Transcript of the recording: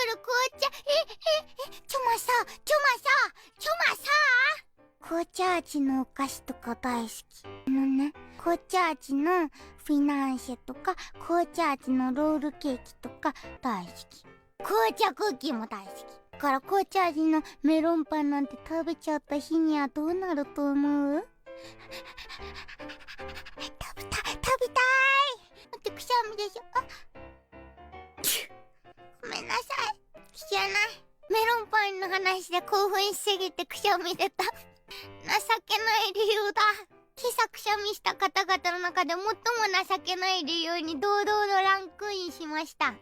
る紅茶。ちょまさ紅茶味のお菓子とか大好き。紅茶味のフィナンシェとか紅茶味のロールケーキとか大好き。紅茶クッキーも大好き。だから紅茶味のメロンパンなんて食べちゃった日にはどうなると思う？食べたい。待って、くしゃみでしょ。ごめんなさい。知らない。メロンパンの話で興奮しすぎてくしゃみ出た。情けない理由だ。今朝くしゃみした方々の中で最も情けない理由に堂々のランクインしました。はい。